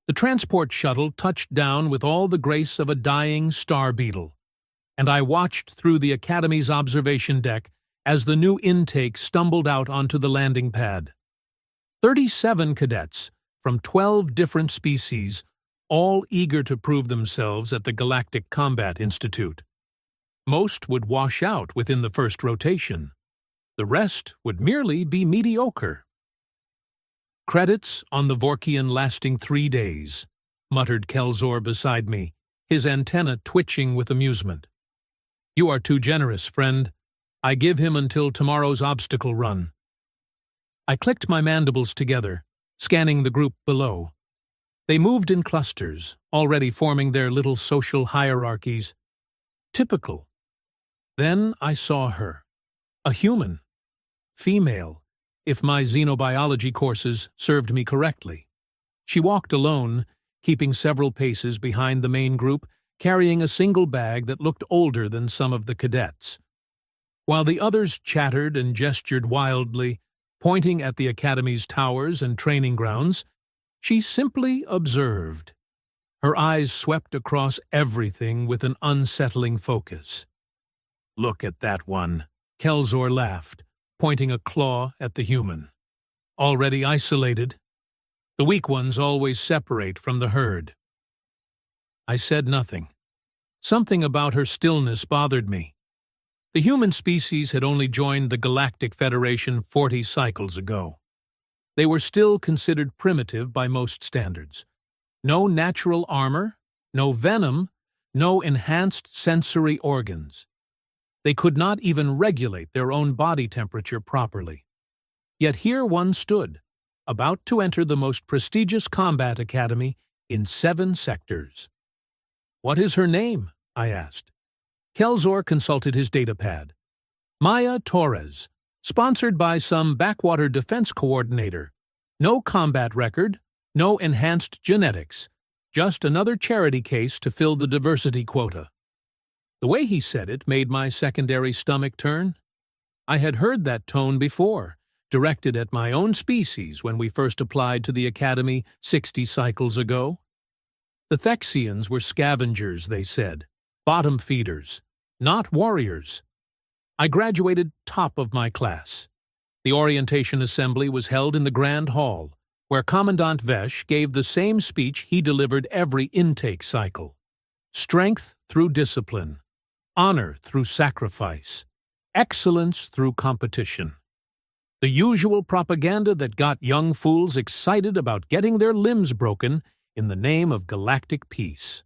The transport shuttle touched down with all the grace of a dying star beetle, and I watched through the Academy's observation deck as the new intake stumbled out onto the landing pad. 37 cadets from 12 different species, all eager to prove themselves at the Galactic Combat Institute. Most would wash out within the first rotation. The rest would merely be mediocre. "Credits on the Vorkian lasting 3 days," muttered Kelzor beside me, his antenna twitching with amusement. "You are too generous, friend. I give him until tomorrow's obstacle run." I clicked my mandibles together, scanning the group below. They moved in clusters, already forming their little social hierarchies. Typical. Then I saw her. A human. Female, if my xenobiology courses served me correctly. She walked alone, keeping several paces behind the main group, carrying a single bag that looked older than some of the cadets. While the others chattered and gestured wildly, pointing at the Academy's towers and training grounds, she simply observed. Her eyes swept across everything with an unsettling focus. "Look at that one," Kelzor laughed, pointing a claw at the human. "Already isolated. The weak ones always separate from the herd." I said nothing. Something about her stillness bothered me. The human species had only joined the Galactic Federation 40 cycles ago. They were still considered primitive by most standards. No natural armor, no venom, no enhanced sensory organs. They could not even regulate their own body temperature properly. Yet here one stood, about to enter the most prestigious combat academy in 7 sectors. "What is her name?" I asked. Kelzor consulted his datapad. "Maya Torres, sponsored by some backwater defense coordinator. No combat record, no enhanced genetics, just another charity case to fill the diversity quota." The way he said it made my secondary stomach turn. I had heard that tone before, directed at my own species when we first applied to the Academy 60 cycles ago. The Thexians were scavengers, they said, bottom feeders, not warriors. I graduated top of my class. The orientation assembly was held in the Grand Hall, where Commandant Vesh gave the same speech he delivered every intake cycle. Strength through discipline, honor through sacrifice, excellence through competition. The usual propaganda that got young fools excited about getting their limbs broken in the name of galactic peace.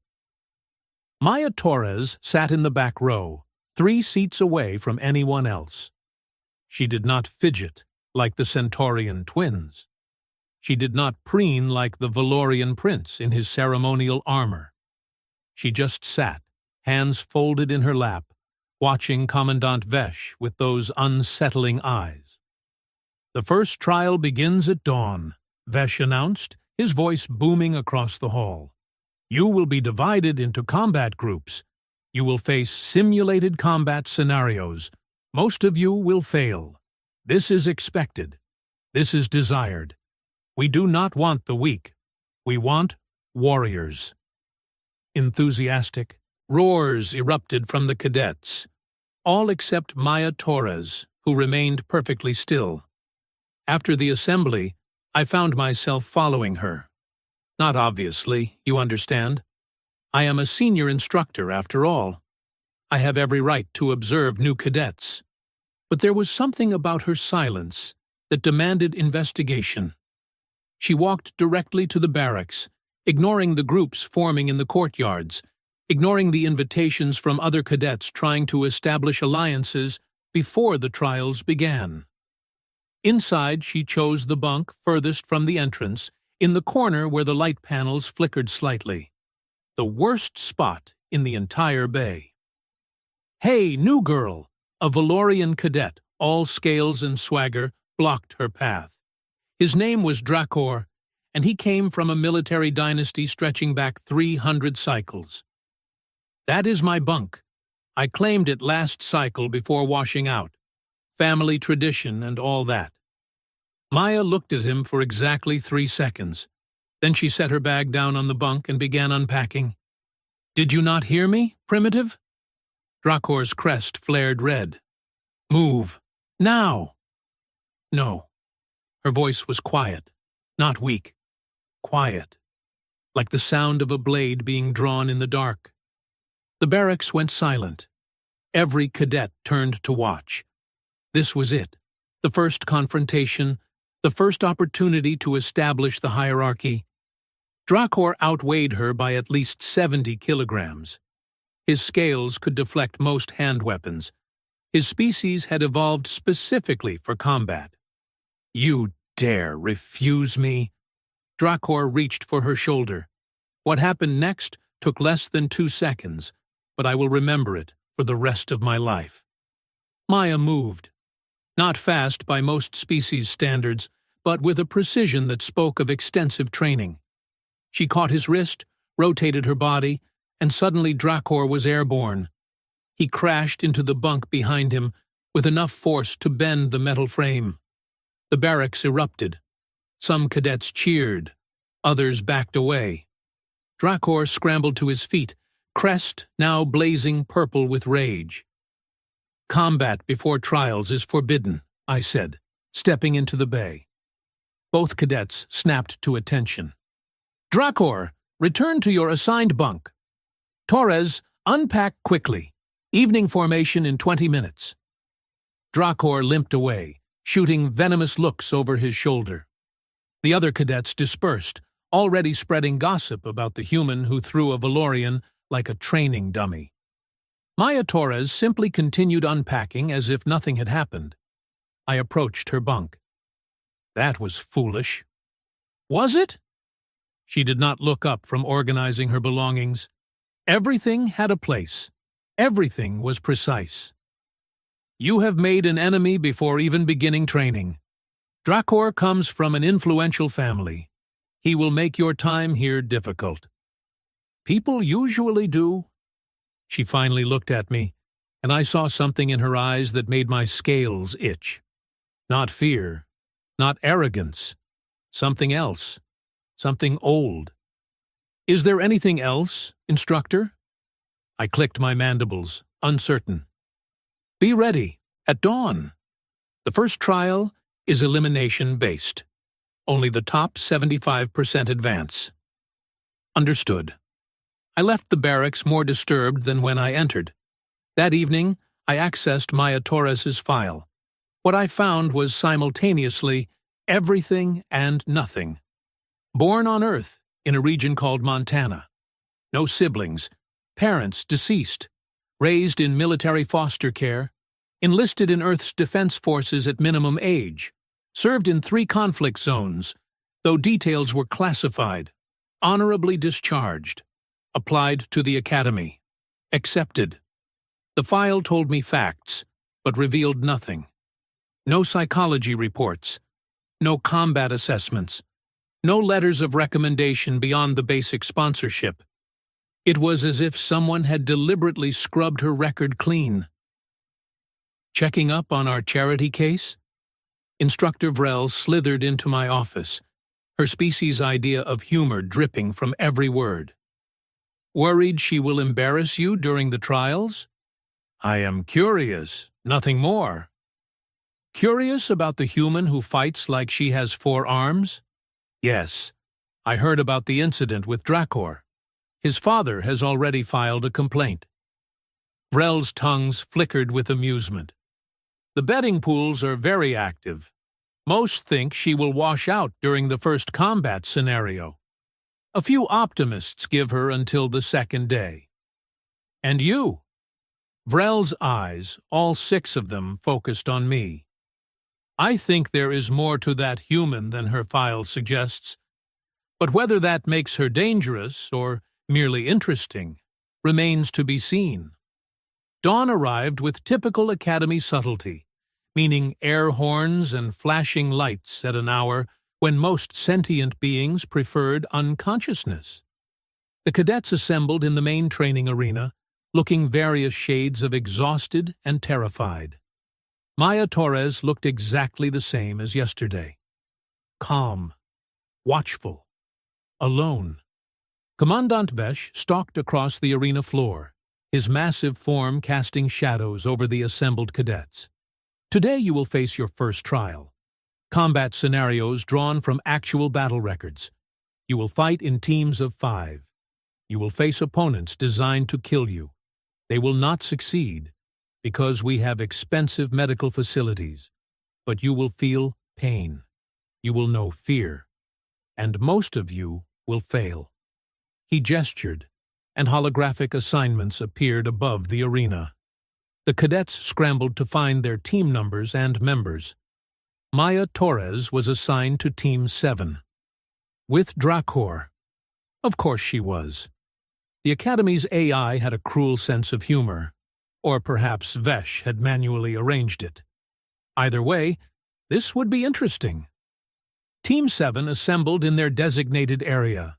Maya Torres sat in the back row, 3 seats away from anyone else. She did not fidget like the Centaurian twins. She did not preen like the Valorian prince in his ceremonial armor. She just sat, hands folded in her lap, watching Commandant Vesh with those unsettling eyes. "The first trial begins at dawn," Vesh announced, his voice booming across the hall. "You will be divided into combat groups. You will face simulated combat scenarios. Most of you will fail. This is expected. This is desired. We do not want the weak. We want warriors." Enthusiastic roars erupted from the cadets, all except Maya Torres, who remained perfectly still. After the assembly, I found myself following her. Not obviously, you understand. I am a senior instructor, after all. I have every right to observe new cadets. But there was something about her silence that demanded investigation. She walked directly to the barracks, ignoring the groups forming in the courtyards, ignoring the invitations from other cadets trying to establish alliances before the trials began. Inside, she chose the bunk furthest from the entrance, in the corner where the light panels flickered slightly. The worst spot in the entire bay. "Hey, new girl!" A Valorian cadet, all scales and swagger, blocked her path. His name was Drakor, and he came from a military dynasty stretching back 300 cycles. "That is my bunk. I claimed it last cycle before washing out. Family tradition and all that." Maya looked at him for exactly 3 seconds. Then she set her bag down on the bunk and began unpacking. "Did you not hear me, Primitive?" Dracor's crest flared red. "Move. Now!" No. Her voice was quiet, not weak. Quiet, like the sound of a blade being drawn in the dark. The barracks went silent. Every cadet turned to watch. This was it, the first confrontation, the first opportunity to establish the hierarchy. Dracor outweighed her by at least 70 kilograms. His scales could deflect most hand weapons. His species had evolved specifically for combat. "You dare refuse me?" Dracor reached for her shoulder. What happened next took less than 2 seconds, but I will remember it for the rest of my life. Maya moved. Not fast by most species standards, but with a precision that spoke of extensive training. She caught his wrist, rotated her body, and suddenly Dracor was airborne. He crashed into the bunk behind him with enough force to bend the metal frame. The barracks erupted. Some cadets cheered. Others backed away. Dracor scrambled to his feet, crest now blazing purple with rage. "Combat before trials is forbidden," I said, stepping into the bay. Both cadets snapped to attention. "Dracor, return to your assigned bunk. Torres, unpack quickly. Evening formation in 20 minutes. Dracor limped away, shooting venomous looks over his shoulder. The other cadets dispersed, already spreading gossip about the human who threw a Valorian like a training dummy. Maya Torres simply continued unpacking as if nothing had happened. I approached her bunk. That was foolish. Was it? She did not look up from organizing her belongings. Everything had a place. Everything was precise. "You have made an enemy before even beginning training. Dracor comes from an influential family. He will make your time here difficult." "People usually do." She finally looked at me, and I saw something in her eyes that made my scales itch. Not fear, not arrogance, something else, something old. "Is there anything else, instructor?" I clicked my mandibles, uncertain. "Be ready, at dawn. The first trial is elimination-based. Only the top 75% advance." Understood. I left the barracks more disturbed than when I entered. That evening, I accessed Maya Torres's file. What I found was simultaneously everything and nothing. Born on Earth, in a region called Montana. No siblings, parents deceased, raised in military foster care, enlisted in Earth's defense forces at minimum age, served in 3 conflict zones, though details were classified, honorably discharged, applied to the academy, accepted. The file told me facts, but revealed nothing. No psychology reports, no combat assessments, no letters of recommendation beyond the basic sponsorship. It was as if someone had deliberately scrubbed her record clean. Checking up on our charity case? Instructor Vrel slithered into my office, her species idea of humor dripping from every word. "Worried she will embarrass you during the trials?" "I am curious, nothing more." "Curious about the human who fights like she has 4 arms?" "Yes, I heard about the incident with Dracor. His father has already filed a complaint." Vrel's tongues flickered with amusement. "The betting pools are very active. Most think she will wash out during the first combat scenario. A few optimists give her until the 2nd day. And you?" Vrel's eyes, all 6 of them, focused on me. "I think there is more to that human than her file suggests. But whether that makes her dangerous or merely interesting remains to be seen." Dawn arrived with typical Academy subtlety, meaning air horns and flashing lights at an hour when most sentient beings preferred unconsciousness. The cadets assembled in the main training arena, looking various shades of exhausted and terrified. Maya Torres looked exactly the same as yesterday. Calm, watchful, alone. Commandant Vesh stalked across the arena floor, his massive form casting shadows over the assembled cadets. Today you will face your first trial. Combat scenarios drawn from actual battle records. You will fight in teams of 5. You will face opponents designed to kill you. They will not succeed, because we have expensive medical facilities. But you will feel pain. You will know fear. And most of you will fail. He gestured, and holographic assignments appeared above the arena. The cadets scrambled to find their team numbers and members. Maya Torres was assigned to Team 7. With Dracor. Of course she was. The Academy's AI had a cruel sense of humor, or perhaps Vesh had manually arranged it. Either way, this would be interesting. Team 7 assembled in their designated area.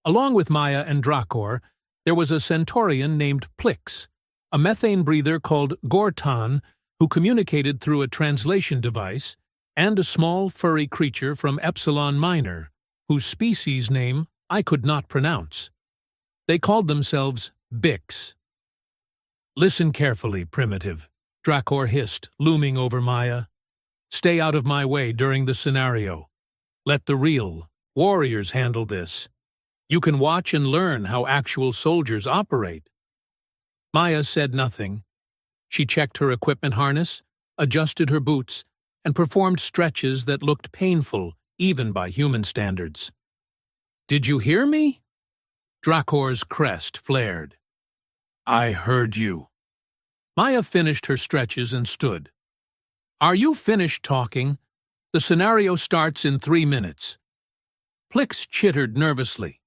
Along with Maya and Dracor, there was a Centaurian named Plix, a methane breather called Gortan, who communicated through a translation device, and a small furry creature from Epsilon Minor, whose species name I could not pronounce. They called themselves Bix. "Listen carefully, Primitive," Dracor hissed, looming over Maya. "Stay out of my way during the scenario. Let the real warriors handle this. You can watch and learn how actual soldiers operate." Maya said nothing. She checked her equipment harness, adjusted her boots, and performed stretches that looked painful even by human standards. "Did you hear me?" Dracor's crest flared. "I heard you." Maya finished her stretches and stood. "Are you finished talking? The scenario starts in 3 minutes." Plix chittered nervously.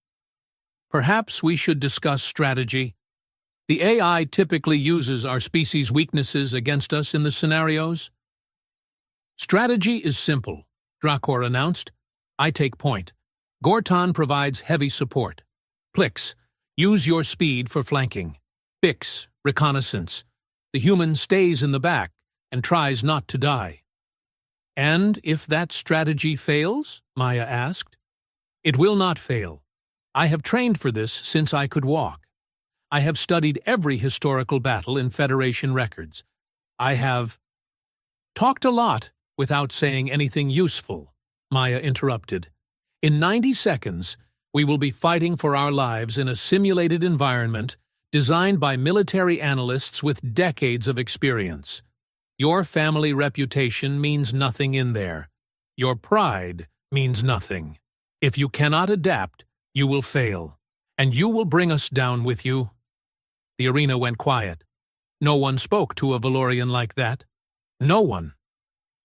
"Perhaps we should discuss strategy. The AI typically uses our species' weaknesses against us in the scenarios." "Strategy is simple," Dracor announced. "I take point. Gortan provides heavy support. Plix, use your speed for flanking. Bix, reconnaissance. The human stays in the back and tries not to die." "And if that strategy fails?" Maya asked. "It will not fail. I have trained for this since I could walk. I have studied every historical battle in Federation records. I have—" "Talked a lot without saying anything useful," Maya interrupted. "In 90 seconds, we will be fighting for our lives in a simulated environment designed by military analysts with decades of experience. Your family reputation means nothing in there. Your pride means nothing. If you cannot adapt, you will fail, and you will bring us down with you." The arena went quiet. No one spoke to a Valorian like that. No one.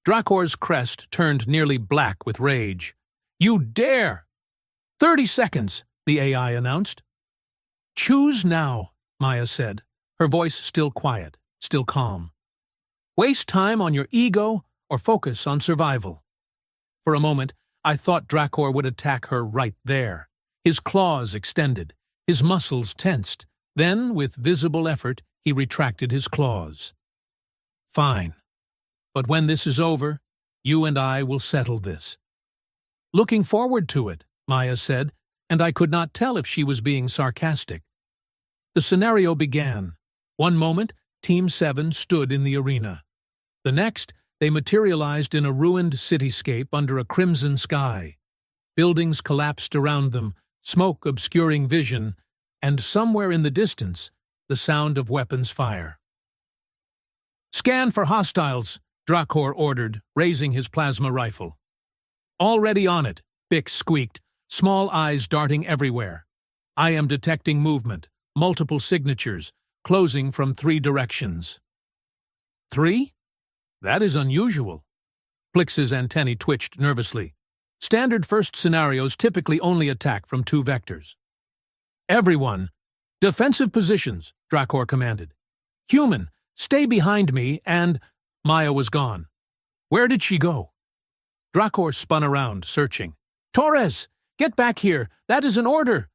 Dracor's crest turned nearly black with rage. "You dare!" 30 seconds, the AI announced. "Choose now," Maya said, her voice still quiet, still calm. "Waste time on your ego or focus on survival." For a moment, I thought Dracor would attack her right there. His claws extended, his muscles tensed. Then, with visible effort, he retracted his claws. "Fine. But when this is over, you and I will settle this." "Looking forward to it," Maya said, and I could not tell if she was being sarcastic. The scenario began. One moment, Team 7 stood in the arena. The next, they materialized in a ruined cityscape under a crimson sky. Buildings collapsed around them, smoke obscuring vision, and somewhere in the distance, the sound of weapons fire. "Scan for hostiles," Dracor ordered, raising his plasma rifle. "Already on it," Bix squeaked, small eyes darting everywhere. "I am detecting movement, multiple signatures, closing from 3 directions." 3? That is unusual. Plix's antennae twitched nervously. Standard first scenarios typically only attack from 2 vectors. "Everyone, defensive positions," Dracor commanded. "Human, stay behind me and—" Maya was gone. Where did she go? Dracor spun around, searching. "Torres, get back here! That is an order!"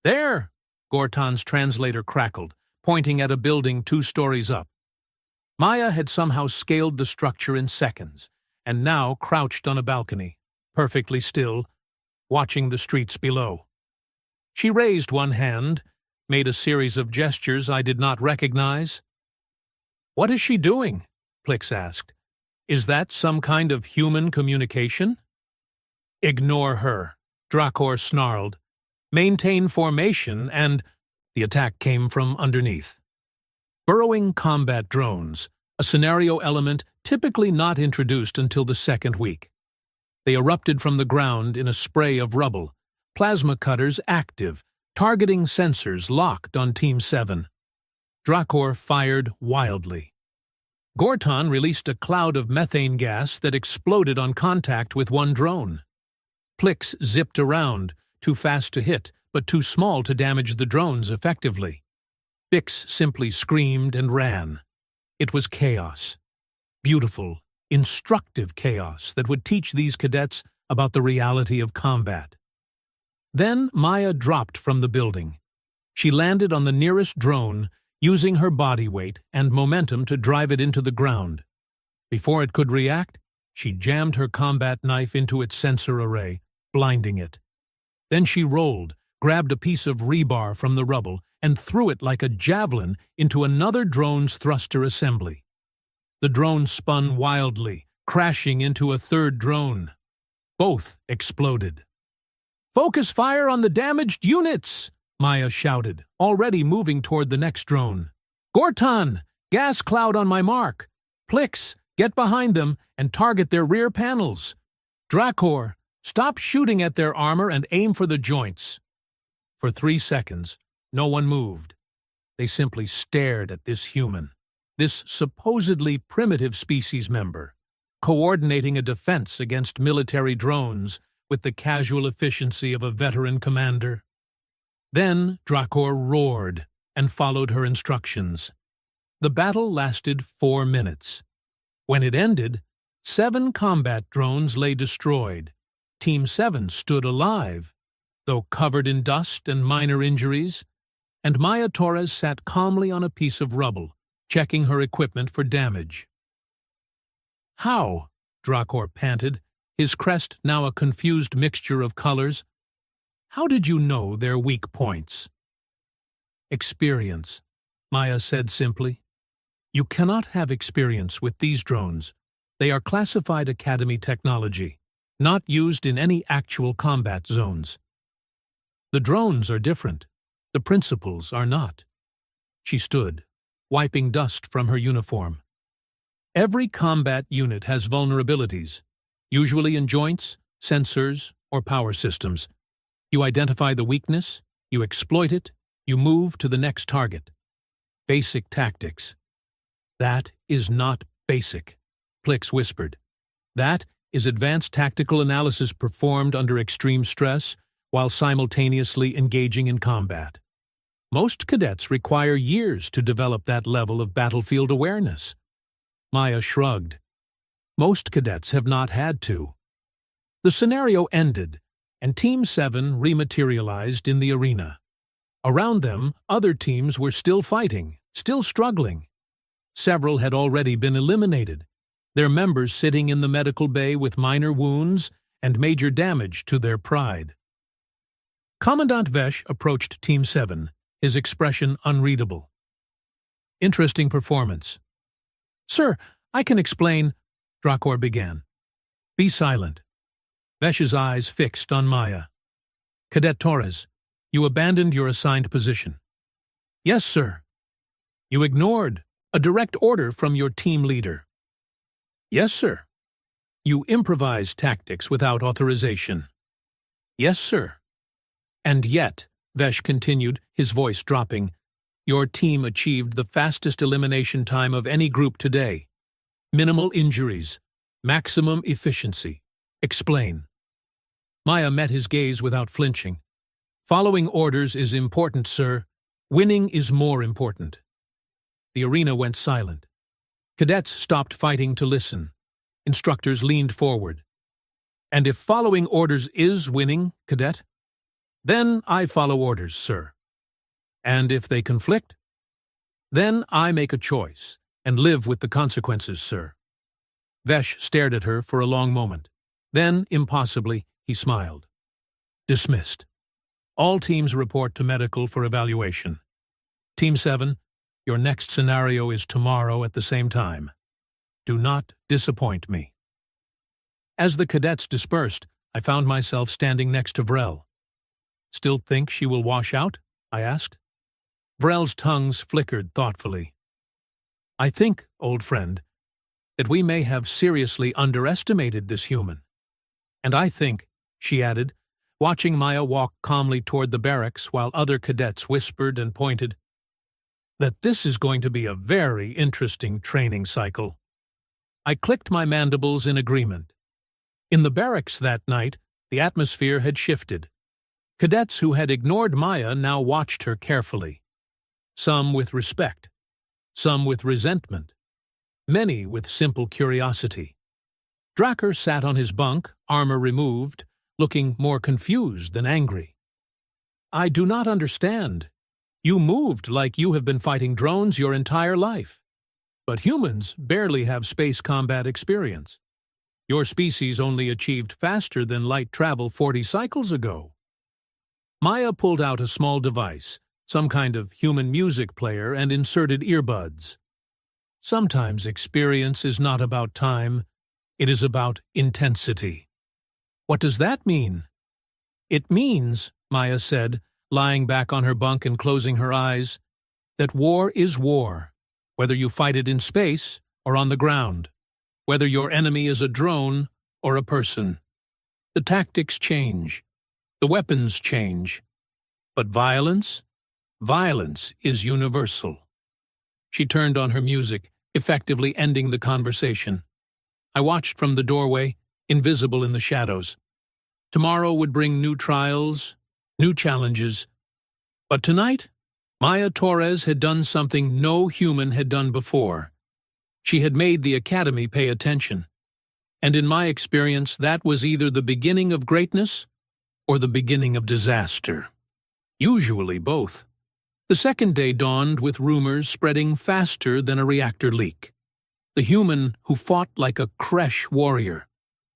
"There!" Gortan's translator crackled, pointing at a building 2 stories up. Maya had somehow scaled the structure in seconds, and now crouched on a balcony, perfectly still. watching the streets below. She raised one hand, made a series of gestures I did not recognize. "What is she doing?" Plix asked. "Is that some kind of human communication?" "Ignore her," Drakor snarled. "Maintain formation and—" The attack came from underneath. Burrowing combat drones, a scenario element typically not introduced until the second week. They erupted from the ground in a spray of rubble, plasma cutters active, targeting sensors locked on Team 7. Drakor fired wildly. Gorton released a cloud of methane gas that exploded on contact with one drone. Plix zipped around, too fast to hit, but too small to damage the drones effectively. Bix simply screamed and ran. It was chaos. Beautiful, instructive chaos that would teach these cadets about the reality of combat. Then Maya dropped from the building. She landed on the nearest drone, using her body weight and momentum to drive it into the ground. Before it could react, she jammed her combat knife into its sensor array, blinding it. Then she rolled, grabbed a piece of rebar from the rubble, and threw it like a javelin into another drone's thruster assembly. The drone spun wildly, crashing into a third drone. Both exploded. "Focus fire on the damaged units!" Maya shouted, already moving toward the next drone. "Gorton, gas cloud on my mark. Plix, get behind them and target their rear panels. Drakor, stop shooting at their armor and aim for the joints." For 3 seconds, no one moved. They simply stared at this human, this supposedly primitive species member, coordinating a defense against military drones with the casual efficiency of a veteran commander. Then Drakor roared and followed her instructions. The battle lasted 4 minutes. When it ended, 7 combat drones lay destroyed. Team 7 stood alive, though covered in dust and minor injuries, and Maya Torres sat calmly on a piece of rubble, checking her equipment for damage. "How?" Drakor panted, his crest now a confused mixture of colors. "How did you know their weak points?" "Experience," Maya said simply. "You cannot have experience with these drones. They are classified Academy technology, not used in any actual combat zones. The drones are different. The principles are not." She stood, wiping dust from her uniform. "Every combat unit has vulnerabilities, usually in joints, sensors, or power systems. You identify the weakness, you exploit it, you move to the next target. Basic tactics." "That is not basic," Plix whispered. "That is advanced tactical analysis performed under extreme stress while simultaneously engaging in combat. Most cadets require years to develop that level of battlefield awareness." Maya shrugged. "Most cadets have not had to." The scenario ended, and Team 7 rematerialized in the arena. Around them, other teams were still fighting, still struggling. Several had already been eliminated, their members sitting in the medical bay with minor wounds and major damage to their pride. Commandant Vesh approached Team 7, his expression unreadable. "Interesting performance." "Sir, I can explain," Drakor began. "Be silent." Vesh's eyes fixed on Maya. "Cadet Torres, you abandoned your assigned position." "Yes, sir." "You ignored a direct order from your team leader." "Yes, sir." "You improvised tactics without authorization." "Yes, sir." "And yet," Vesh continued, his voice dropping, "your team achieved the fastest elimination time of any group today. Minimal injuries, maximum efficiency. Explain." Maya met his gaze without flinching. "Following orders is important, sir. Winning is more important." The arena went silent. Cadets stopped fighting to listen. Instructors leaned forward. "And if following orders is winning, Cadet? Then I follow orders, sir. And if they conflict? Then I make a choice and live with the consequences, sir." Vesh stared at her for a long moment. Then, impossibly, he smiled. Dismissed. All teams report to medical for evaluation. Team 7, your next scenario is tomorrow at the same time. Do not disappoint me. As the cadets dispersed, I found myself standing next to Vrel. Still think she will wash out? I asked. Vrel's tongues flickered thoughtfully. I think, old friend, that we may have seriously underestimated this human. And I think, she added, watching Maya walk calmly toward the barracks while other cadets whispered and pointed, that this is going to be a very interesting training cycle. I clicked my mandibles in agreement. In the barracks that night, the atmosphere had shifted. Cadets who had ignored Maya now watched her carefully. Some with respect, some with resentment, many with simple curiosity. Dracker sat on his bunk, armor removed, looking more confused than angry. I do not understand. You moved like you have been fighting drones your entire life. But humans barely have space combat experience. Your species only achieved faster than light travel 40 cycles ago. Maya pulled out a small device, some kind of human music player, and inserted earbuds. Sometimes experience is not about time, it is about intensity. What does that mean? It means, Maya said, lying back on her bunk and closing her eyes, that war is war, whether you fight it in space or on the ground, whether your enemy is a drone or a person. The tactics change, the weapons change, but violence is universal. She turned on her music, effectively ending the conversation. I watched from the doorway, invisible in the shadows. Tomorrow would bring new trials, new challenges. But tonight, Maya Torres had done something no human had done before. She had made the Academy pay attention. And in my experience, that was either the beginning of greatness or the beginning of disaster. Usually both. The second day dawned with rumors spreading faster than a reactor leak. The human who fought like a creche warrior.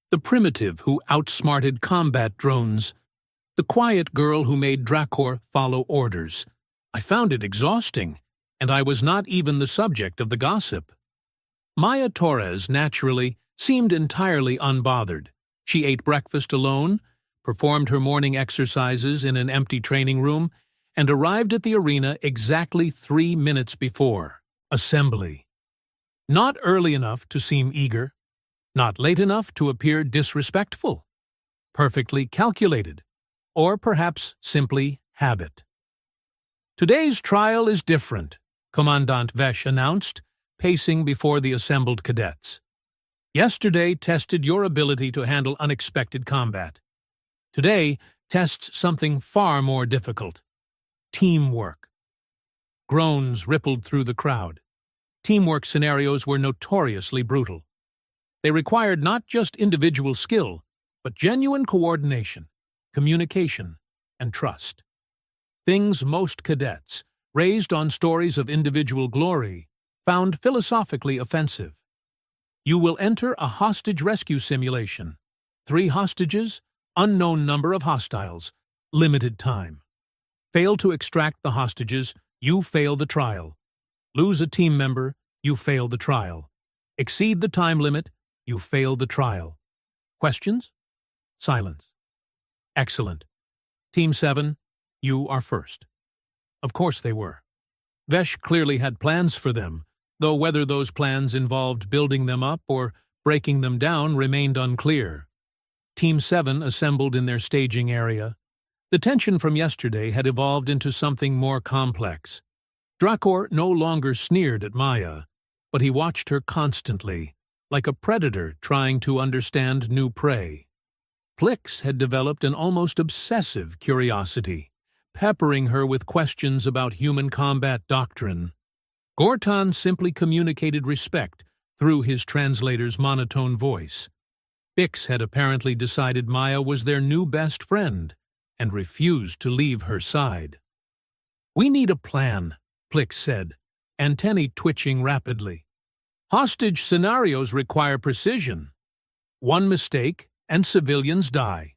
The primitive who outsmarted combat drones. The quiet girl who made Drakkor follow orders. I found it exhausting, and I was not even the subject of the gossip. Maya Torres, naturally, seemed entirely unbothered. She ate breakfast alone, performed her morning exercises in an empty training room, and arrived at the arena exactly 3 minutes before assembly. Not early enough to seem eager, not late enough to appear disrespectful. Perfectly calculated, or perhaps simply habit. Today's trial is different, Commandant Vesh announced, pacing before the assembled cadets. Yesterday tested your ability to handle unexpected combat. Today tests something far more difficult. Teamwork. Groans rippled through the crowd. Teamwork scenarios were notoriously brutal. They required not just individual skill, but genuine coordination, communication, and trust. Things most cadets, raised on stories of individual glory, found philosophically offensive. You will enter a hostage rescue simulation. 3 hostages, unknown number of hostiles, limited time. Fail to extract the hostages, you fail the trial. Lose a team member, you fail the trial. Exceed the time limit, you fail the trial. Questions? Silence. Excellent. Team 7, you are first. Of course they were. Vesh clearly had plans for them, though whether those plans involved building them up or breaking them down remained unclear. Team 7 assembled in their staging area. The tension from yesterday had evolved into something more complex. Drakkor no longer sneered at Maya, but he watched her constantly, like a predator trying to understand new prey. Plix had developed an almost obsessive curiosity, peppering her with questions about human combat doctrine. Gortan simply communicated respect through his translator's monotone voice. Bix had apparently decided Maya was their new best friend and refused to leave her side. "We need a plan," Plix said, antennae twitching rapidly. "Hostage scenarios require precision. One mistake and civilians die."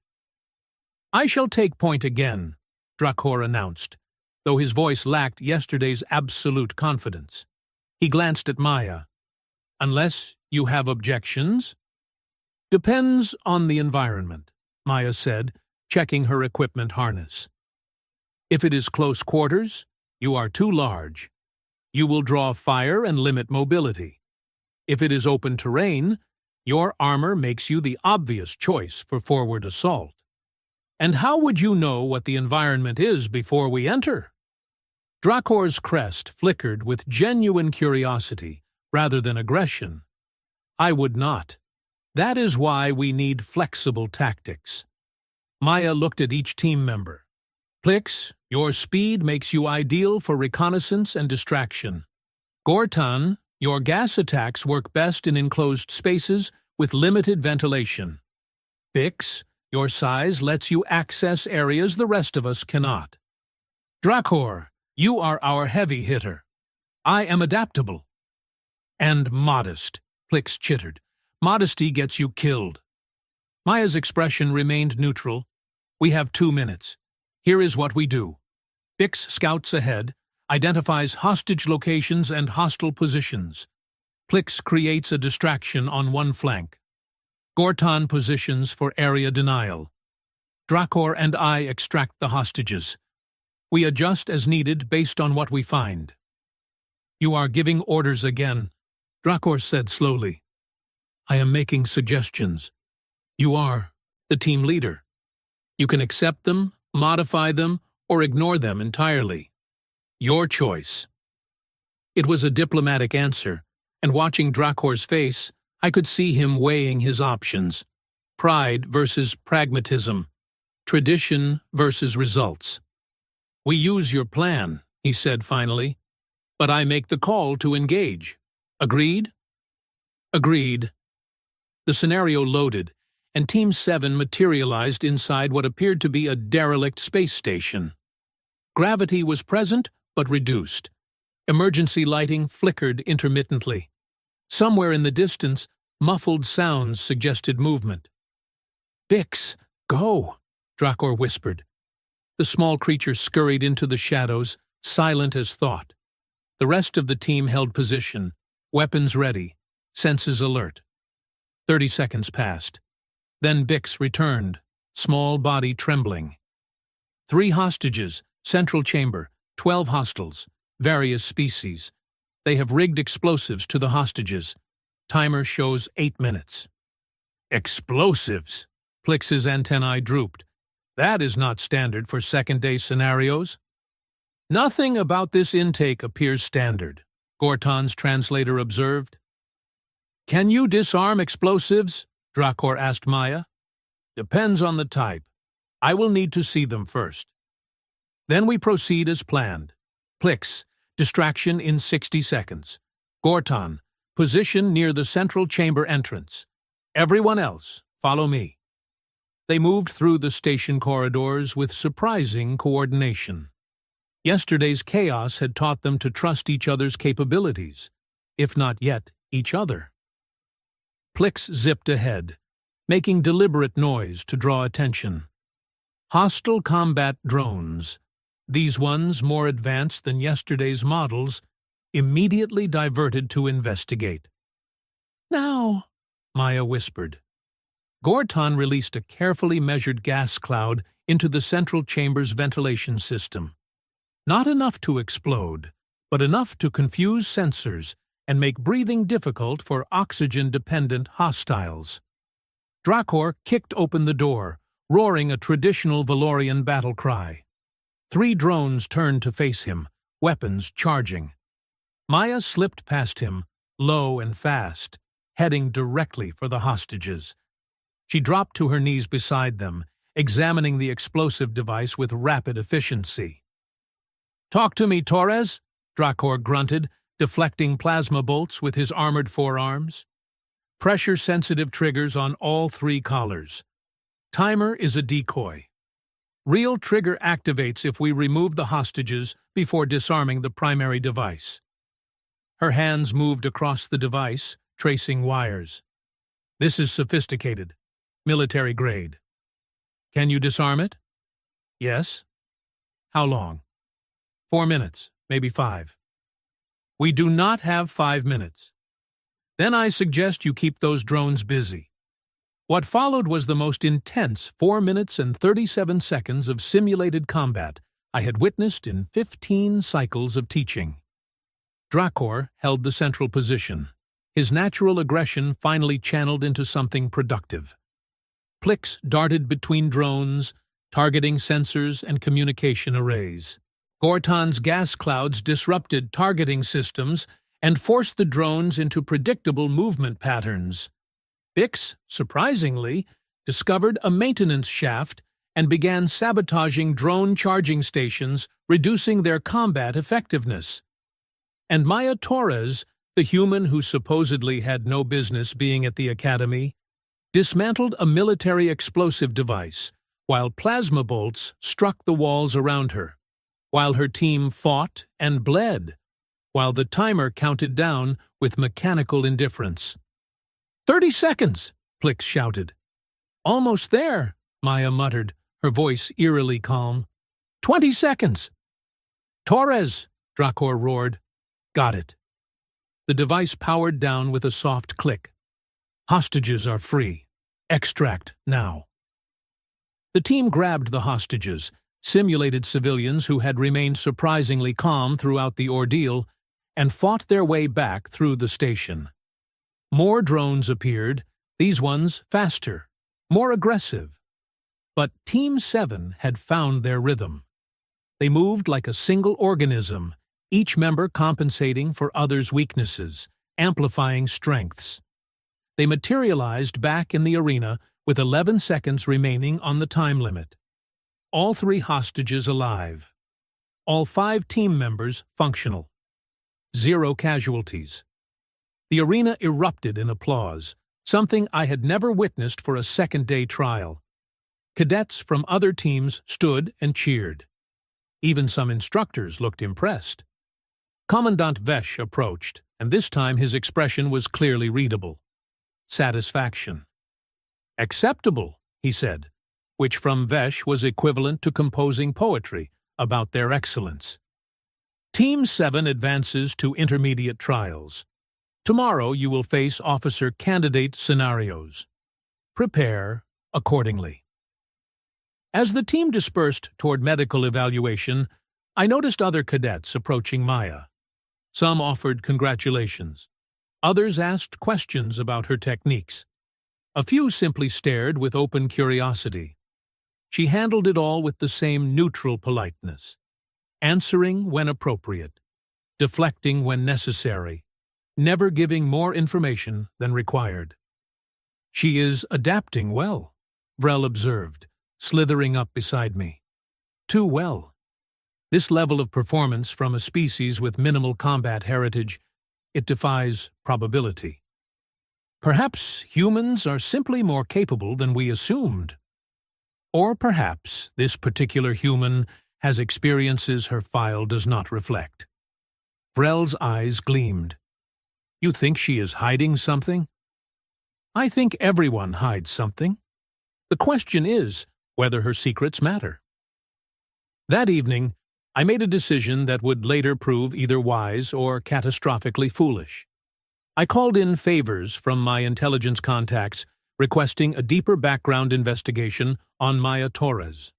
I shall take point again, Drakor announced, though his voice lacked yesterday's absolute confidence. He glanced at Maya. Unless you have objections? Depends on the environment, Maya said, checking her equipment harness. If it is close quarters, you are too large. You will draw fire and limit mobility. If it is open terrain, your armor makes you the obvious choice for forward assault. And how would you know what the environment is before we enter? Drakor's crest flickered with genuine curiosity rather than aggression. I would not. That is why we need flexible tactics. Maya looked at each team member. Plix, your speed makes you ideal for reconnaissance and distraction. Gortan, your gas attacks work best in enclosed spaces with limited ventilation. Bix, your size lets you access areas the rest of us cannot. Drakor, you are our heavy hitter. I am adaptable. And modest, Plix chittered. Modesty gets you killed. Maya's expression remained neutral. We have 2 minutes. Here is what we do. Bix scouts ahead, identifies hostage locations and hostile positions. Plix creates a distraction on one flank. Gortan positions for area denial. Drakor and I extract the hostages. We adjust as needed based on what we find. You are giving orders again, Drakor said slowly. I am making suggestions. You are the team leader. You can accept them, modify them, or ignore them entirely. Your choice. It was a diplomatic answer, and watching Drakor's face, I could see him weighing his options. Pride versus pragmatism. Tradition versus results. We use your plan, he said finally, but I make the call to engage. Agreed? Agreed. The scenario loaded, and Team 7 materialized inside what appeared to be a derelict space station. Gravity was present, but reduced. Emergency lighting flickered intermittently. Somewhere in the distance, muffled sounds suggested movement. Bix, go, Drakor whispered. The small creature scurried into the shadows, silent as thought. The rest of the team held position, weapons ready, senses alert. 30 seconds passed. Then Bix returned, small body trembling. 3 hostages, central chamber, 12 hostiles, various species. They have rigged explosives to the hostages. Timer shows 8 minutes. Explosives! Plix's antennae drooped. That is not standard for second-day scenarios. Nothing about this intake appears standard, Gortan's translator observed. Can you disarm explosives? Drakor asked Maya. Depends on the type. I will need to see them first. Then we proceed as planned. Plix, distraction in 60 seconds. Gortan, position near the central chamber entrance. Everyone else, follow me. They moved through the station corridors with surprising coordination. Yesterday's chaos had taught them to trust each other's capabilities, if not yet each other. Plix zipped ahead, making deliberate noise to draw attention. Hostile combat drones, these ones more advanced than yesterday's models, immediately diverted to investigate. Now, Maya whispered. Gortan released a carefully measured gas cloud into the central chamber's ventilation system. Not enough to explode, but enough to confuse sensors and make breathing difficult for oxygen-dependent hostiles. Drakor kicked open the door, roaring a traditional Valorian battle cry. 3 drones turned to face him, weapons charging. Maya slipped past him, low and fast, heading directly for the hostages. She dropped to her knees beside them, examining the explosive device with rapid efficiency. "Talk to me, Torres," Drakor grunted, deflecting plasma bolts with his armored forearms. Pressure-sensitive triggers on all 3 collars. Timer is a decoy. Real trigger activates if we remove the hostages before disarming the primary device. Her hands moved across the device, tracing wires. This is sophisticated, military grade. Can you disarm it? Yes? How long? 4 minutes, maybe 5. We do not have 5 minutes. Then I suggest you keep those drones busy. What followed was the most intense 4 minutes and 37 seconds of simulated combat I had witnessed in 15 cycles of teaching. Drakor held the central position, his natural aggression finally channeled into something productive. Plicks darted between drones, targeting sensors and communication arrays. Gorton's gas clouds disrupted targeting systems and forced the drones into predictable movement patterns. Bix, surprisingly, discovered a maintenance shaft and began sabotaging drone charging stations, reducing their combat effectiveness. And Maya Torres, the human who supposedly had no business being at the academy, dismantled a military explosive device, while plasma bolts struck the walls around her, while her team fought and bled, while the timer counted down with mechanical indifference. 30 seconds, Plix shouted. Almost there, Maya muttered, her voice eerily calm. 20 seconds. Torres, Drakor roared. Got it. The device powered down with a soft click. Hostages are free. Extract now. The team grabbed the hostages, simulated civilians who had remained surprisingly calm throughout the ordeal, and fought their way back through the station. More drones appeared, these ones faster, more aggressive. But Team 7 had found their rhythm. They moved like a single organism, each member compensating for others' weaknesses, amplifying strengths. They materialized back in the arena with 11 seconds remaining on the time limit. All 3 hostages alive. All 5 team members functional. 0 casualties. The arena erupted in applause, something I had never witnessed for a second-day trial. Cadets from other teams stood and cheered. Even some instructors looked impressed. Commandant Vesh approached, and this time his expression was clearly readable. Satisfaction. Acceptable, he said, which from Vesh was equivalent to composing poetry about their excellence. Team 7 advances to intermediate trials. Tomorrow you will face officer candidate scenarios. Prepare accordingly. As the team dispersed toward medical evaluation, I noticed other cadets approaching Maya. Some offered congratulations. Others asked questions about her techniques. A few simply stared with open curiosity. She handled it all with the same neutral politeness, answering when appropriate, deflecting when necessary, never giving more information than required. She is adapting well, Vrel observed, slithering up beside me. Too well. This level of performance from a species with minimal combat heritage, it defies probability. Perhaps humans are simply more capable than we assumed. Or perhaps this particular human has experiences her file does not reflect. Vrel's eyes gleamed. You think she is hiding something? I think everyone hides something. The question is whether her secrets matter. That evening, I made a decision that would later prove either wise or catastrophically foolish. I called in favors from my intelligence contacts, requesting a deeper background investigation on Maya Torres.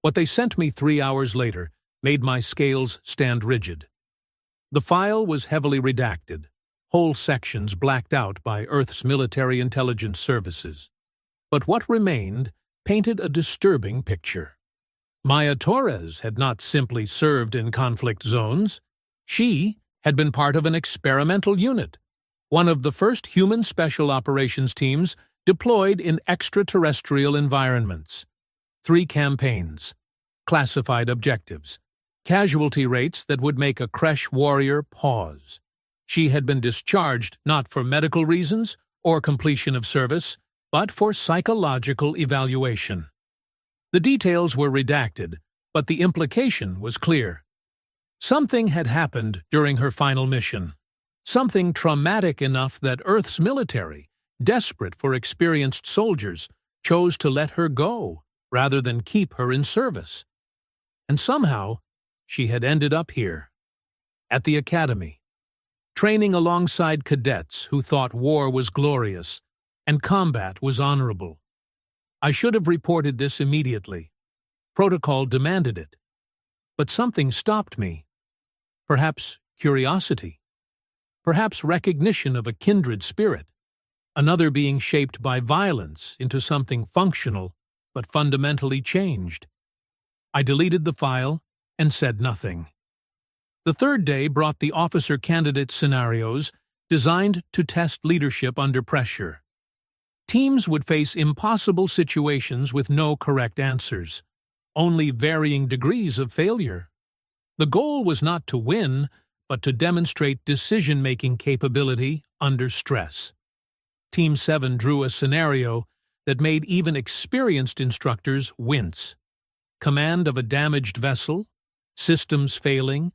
What they sent me 3 hours later made my scales stand rigid. The file was heavily redacted, whole sections blacked out by Earth's military intelligence services. But what remained painted a disturbing picture. Maya Torres had not simply served in conflict zones. She had been part of an experimental unit, one of the first human special operations teams deployed in extraterrestrial environments. 3 campaigns, classified objectives, casualty rates that would make a Kresh warrior pause. She had been discharged not for medical reasons or completion of service, but for psychological evaluation. The details were redacted, but the implication was clear. Something had happened during her final mission. Something traumatic enough that Earth's military, desperate for experienced soldiers, chose to let her go rather than keep her in service. And somehow, she had ended up here, at the academy, training alongside cadets who thought war was glorious and combat was honorable. I should have reported this immediately. Protocol demanded it. But something stopped me. Perhaps curiosity. Perhaps recognition of a kindred spirit. Another being shaped by violence into something functional but fundamentally changed. I deleted the file and said nothing. The third day brought the officer candidate scenarios designed to test leadership under pressure. Teams would face impossible situations with no correct answers, only varying degrees of failure. The goal was not to win, but to demonstrate decision-making capability under stress. Team 7 drew a scenario that made even experienced instructors wince. Command of a damaged vessel, systems failing,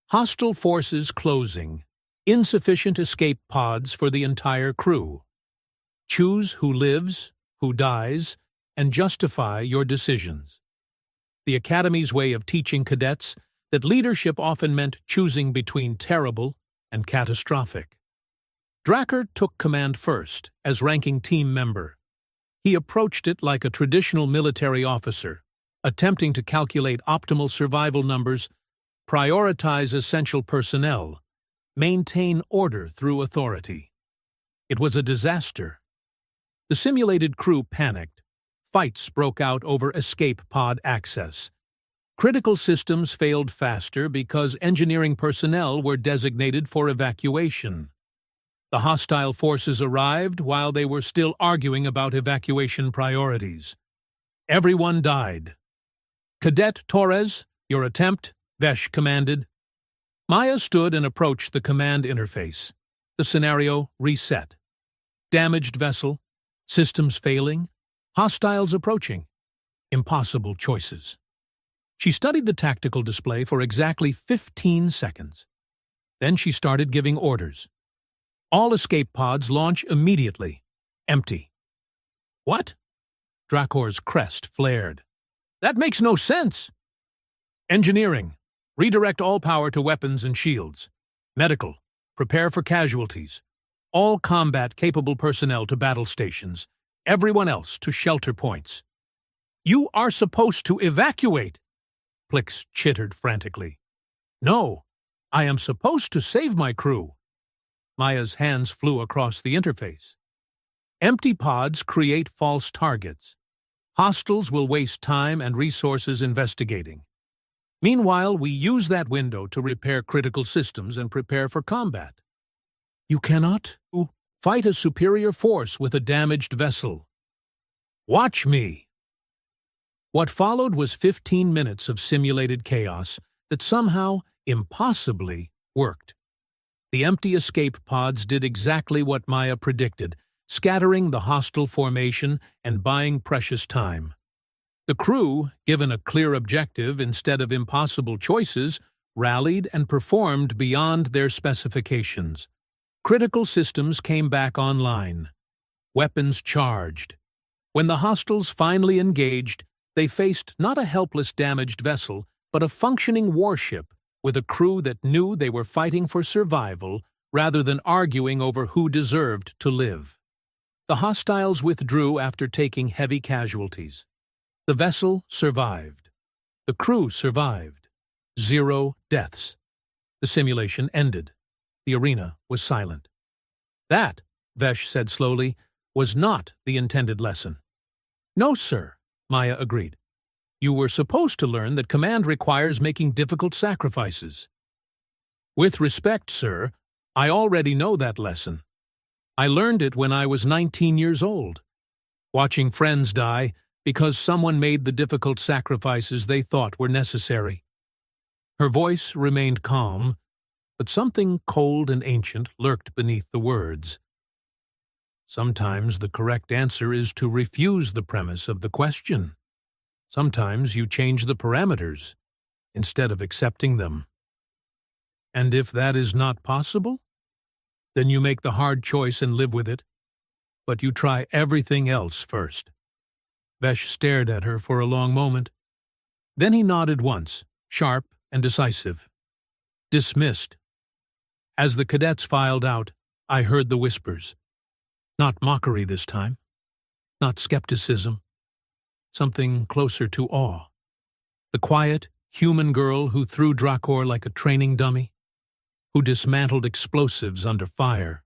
hostile forces closing, insufficient escape pods for the entire crew. Choose who lives, who dies, and justify your decisions. The Academy's way of teaching cadets that leadership often meant choosing between terrible and catastrophic. Dracker took command first, as ranking team member. He approached it like a traditional military officer, attempting to calculate optimal survival numbers, prioritize essential personnel, maintain order through authority. It was a disaster. The simulated crew panicked. Fights broke out over escape pod access. Critical systems failed faster because engineering personnel were designated for evacuation. The hostile forces arrived while they were still arguing about evacuation priorities. Everyone died. Cadet Torres, your attempt, Vesh commanded. Maya stood and approached the command interface. The scenario reset. Damaged vessel, systems failing, hostiles approaching. Impossible choices. She studied the tactical display for exactly 15 seconds. Then she started giving orders. All escape pods launch immediately. Empty. What? Dracor's crest flared. That makes no sense. Engineering. Redirect all power to weapons and shields. Medical. Prepare for casualties. All combat-capable personnel to battle stations. Everyone else to shelter points. You are supposed to evacuate, Plix chittered frantically. No, I am supposed to save my crew. Maya's hands flew across the interface. Empty pods create false targets. Hostiles will waste time and resources investigating. Meanwhile, we use that window to repair critical systems and prepare for combat. You cannot fight a superior force with a damaged vessel. Watch me. What followed was 15 minutes of simulated chaos that somehow, impossibly, worked. The empty escape pods did exactly what Maya predicted, scattering the hostile formation and buying precious time. The crew, given a clear objective instead of impossible choices, rallied and performed beyond their specifications. Critical systems came back online. Weapons charged. When the hostiles finally engaged, they faced not a helpless damaged vessel, but a functioning warship with a crew that knew they were fighting for survival rather than arguing over who deserved to live. The hostiles withdrew after taking heavy casualties. The vessel survived. The crew survived. 0 deaths. The simulation ended. The arena was silent. That, Vesh said slowly, was not the intended lesson. No, sir, Maya agreed. You were supposed to learn that command requires making difficult sacrifices. With respect, sir, I already know that lesson. I learned it when I was 19 years old, watching friends die because someone made the difficult sacrifices they thought were necessary. Her voice remained calm, but something cold and ancient lurked beneath the words. Sometimes the correct answer is to refuse the premise of the question. Sometimes you change the parameters instead of accepting them. And if that is not possible, then you make the hard choice and live with it, but you try everything else first. Vesh stared at her for a long moment. Then he nodded once, sharp and decisive. Dismissed. As the cadets filed out, I heard the whispers. Not mockery this time. Not skepticism. Something closer to awe. The quiet, human girl who threw Drakor like a training dummy, who dismantled explosives under fire,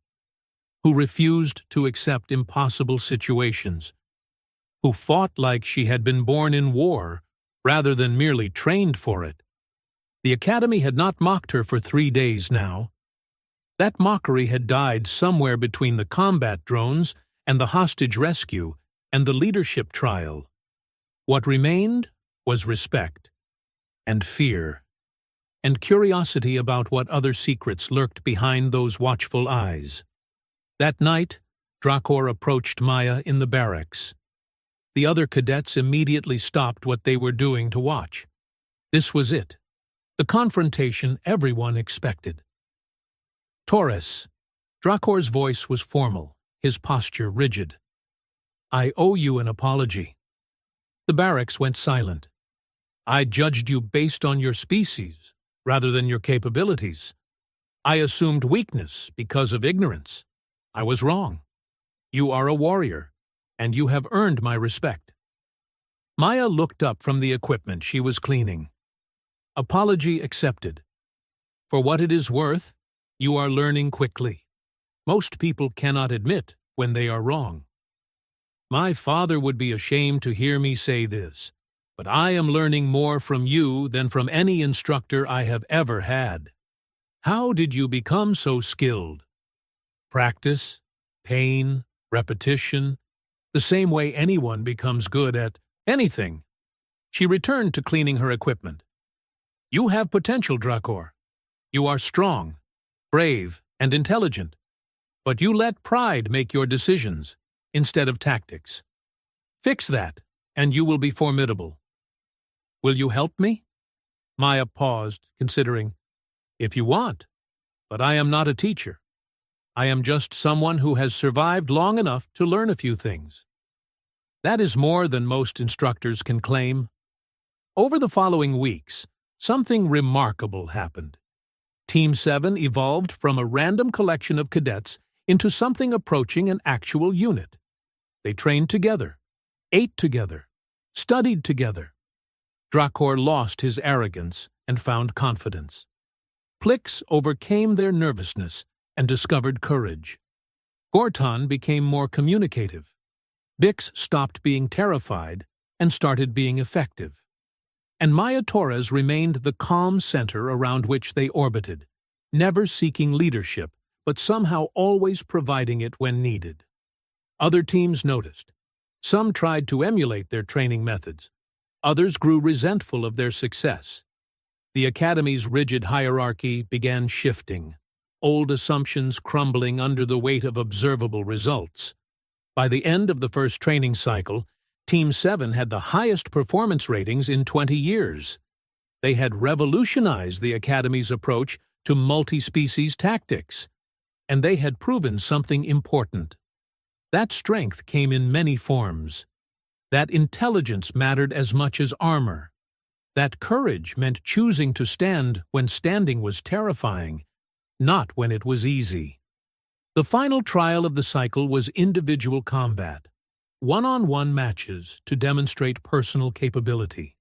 who refused to accept impossible situations, who fought like she had been born in war rather than merely trained for it. The Academy had not mocked her for 3 days now. That mockery had died somewhere between the combat drones and the hostage rescue and the leadership trial. What remained was respect, and fear, and curiosity about what other secrets lurked behind those watchful eyes. That night, Drakor approached Maya in the barracks. The other cadets immediately stopped what they were doing to watch. This was it, the confrontation everyone expected. Taurus. Drakor's voice was formal, his posture rigid. I owe you an apology. The barracks went silent. I judged you based on your species, rather than your capabilities. I assumed weakness because of ignorance. I was wrong. You are a warrior, and you have earned my respect. Maya looked up from the equipment she was cleaning. Apology accepted. For what it is worth, you are learning quickly. Most people cannot admit when they are wrong. My father would be ashamed to hear me say this, but I am learning more from you than from any instructor I have ever had. How did you become so skilled? Practice, pain, repetition, the same way anyone becomes good at anything. She returned to cleaning her equipment. You have potential, Drakor. You are strong, brave, and intelligent, but you let pride make your decisions instead of tactics. Fix that, and you will be formidable. Will you help me? Maya paused, considering. If you want, but I am not a teacher. I am just someone who has survived long enough to learn a few things. That is more than most instructors can claim. Over the following weeks, something remarkable happened. Team 7 evolved from a random collection of cadets into something approaching an actual unit. They trained together, ate together, studied together. Drakor lost his arrogance and found confidence. Plix overcame their nervousness and discovered courage. Gorton became more communicative. Bix stopped being terrified and started being effective. And Maya Torres remained the calm center around which they orbited, never seeking leadership, but somehow always providing it when needed. Other teams noticed. Some tried to emulate their training methods. Others grew resentful of their success. The Academy's rigid hierarchy began shifting, old assumptions crumbling under the weight of observable results. By the end of the first training cycle, Team 7 had the highest performance ratings in 20 years. They had revolutionized the Academy's approach to multi-species tactics, and they had proven something important. That strength came in many forms. That intelligence mattered as much as armor. That courage meant choosing to stand when standing was terrifying, not when it was easy. The final trial of the cycle was individual combat, one-on-one matches to demonstrate personal capability.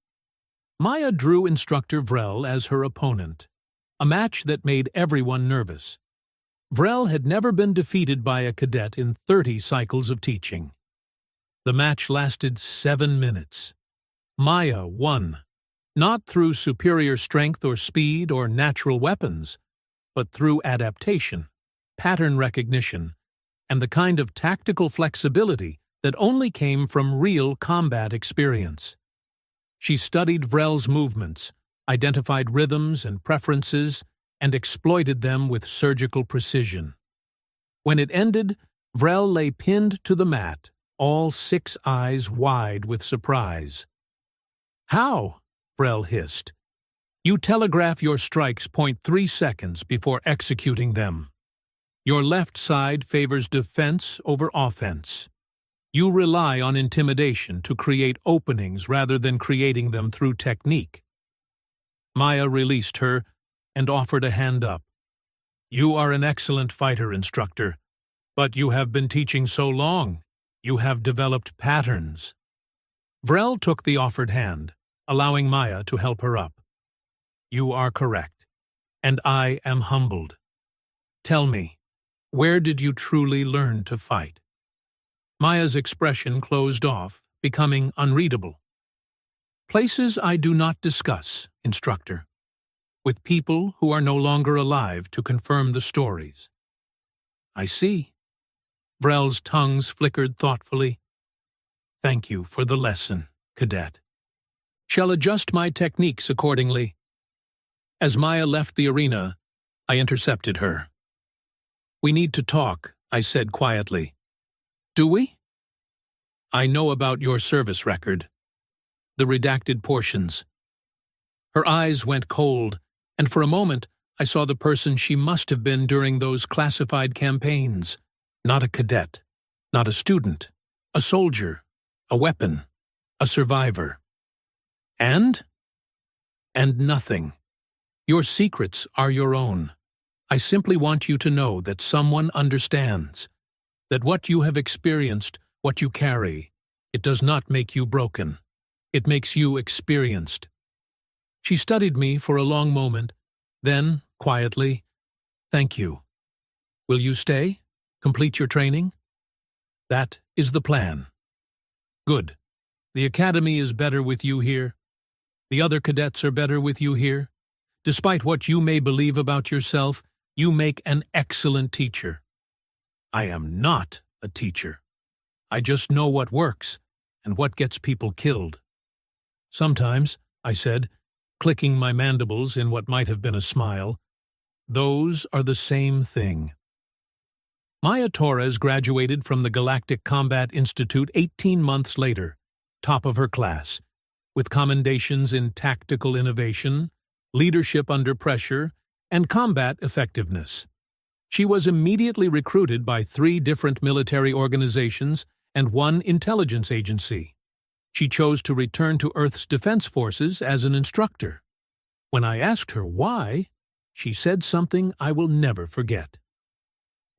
Maya drew instructor Vrel as her opponent, a match that made everyone nervous. Vrel had never been defeated by a cadet in 30 cycles of teaching. The match lasted 7 minutes. Maya won, not through superior strength or speed or natural weapons, but through adaptation, pattern recognition, and the kind of tactical flexibility that only came from real combat experience. She studied Vrel's movements, identified rhythms and preferences, and exploited them with surgical precision. When it ended, Vrel lay pinned to the mat, all 6 eyes wide with surprise. "How?" Vrel hissed. "You telegraph your strikes 0.3 seconds before executing them. Your left side favors defense over offense. You rely on intimidation to create openings rather than creating them through technique. Maya released her and offered a hand up. You are an excellent fighter, instructor, but you have been teaching so long. You have developed patterns. Vrel took the offered hand, allowing Maya to help her up. You are correct, and I am humbled. Tell me, where did you truly learn to fight? Maya's expression closed off, becoming unreadable. Places I do not discuss, instructor, with people who are no longer alive to confirm the stories. I see. Vrel's tongues flickered thoughtfully. Thank you for the lesson, cadet. Shall adjust my techniques accordingly. As Maya left the arena, I intercepted her. We need to talk, I said quietly. Do we? I know about your service record. The redacted portions. Her eyes went cold, and for a moment I saw the person she must have been during those classified campaigns. Not a cadet, not a student, a soldier, a weapon, a survivor. And nothing. Your secrets are your own. I simply want you to know that someone understands, that what you have experienced, what you carry, it does not make you broken. It makes you experienced. She studied me for a long moment, then, quietly, thank you. Will you stay? Complete your training? That is the plan. Good. The academy is better with you here. The other cadets are better with you here. Despite what you may believe about yourself, you make an excellent teacher. I am not a teacher. I just know what works and what gets people killed. Sometimes, I said, clicking my mandibles in what might have been a smile, those are the same thing. Maya Torres graduated from the Galactic Combat Institute 18 months later, top of her class, with commendations in tactical innovation, leadership under pressure, and combat effectiveness. She was immediately recruited by 3 different military organizations and 1 intelligence agency. She chose to return to Earth's Defense Forces as an instructor. When I asked her why, she said something I will never forget.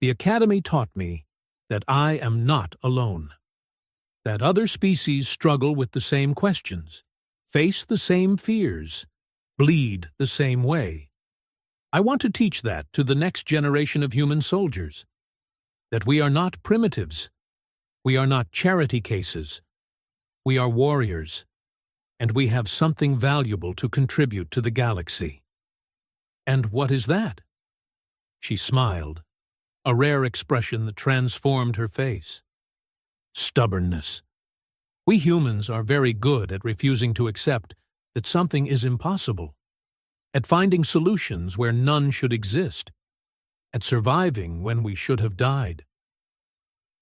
The Academy taught me that I am not alone, that other species struggle with the same questions, face the same fears, bleed the same way. I want to teach that to the next generation of human soldiers, that we are not primitives, we are not charity cases, we are warriors, and we have something valuable to contribute to the galaxy. And what is that? She smiled, a rare expression that transformed her face. Stubbornness. We humans are very good at refusing to accept that something is impossible, at finding solutions where none should exist, at surviving when we should have died.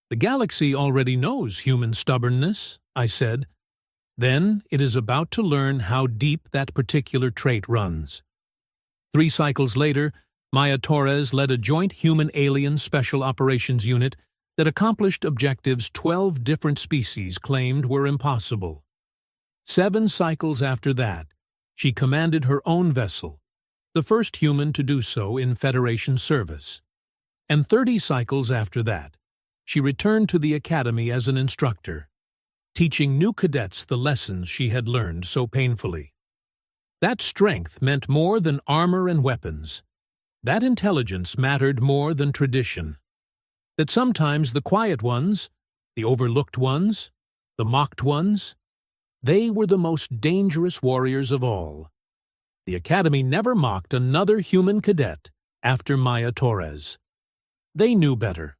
The galaxy already knows human stubbornness, I said. Then it is about to learn how deep that particular trait runs. 3 cycles later, Maya Torres led a joint human-alien special operations unit that accomplished objectives 12 different species claimed were impossible. 7 cycles after that, she commanded her own vessel, the first human to do so in Federation service. And 30 cycles after that, she returned to the Academy as an instructor, teaching new cadets the lessons she had learned so painfully. That strength meant more than armor and weapons. That intelligence mattered more than tradition. That sometimes the quiet ones, the overlooked ones, the mocked ones, they were the most dangerous warriors of all. The Academy never mocked another human cadet after Maya Torres. They knew better.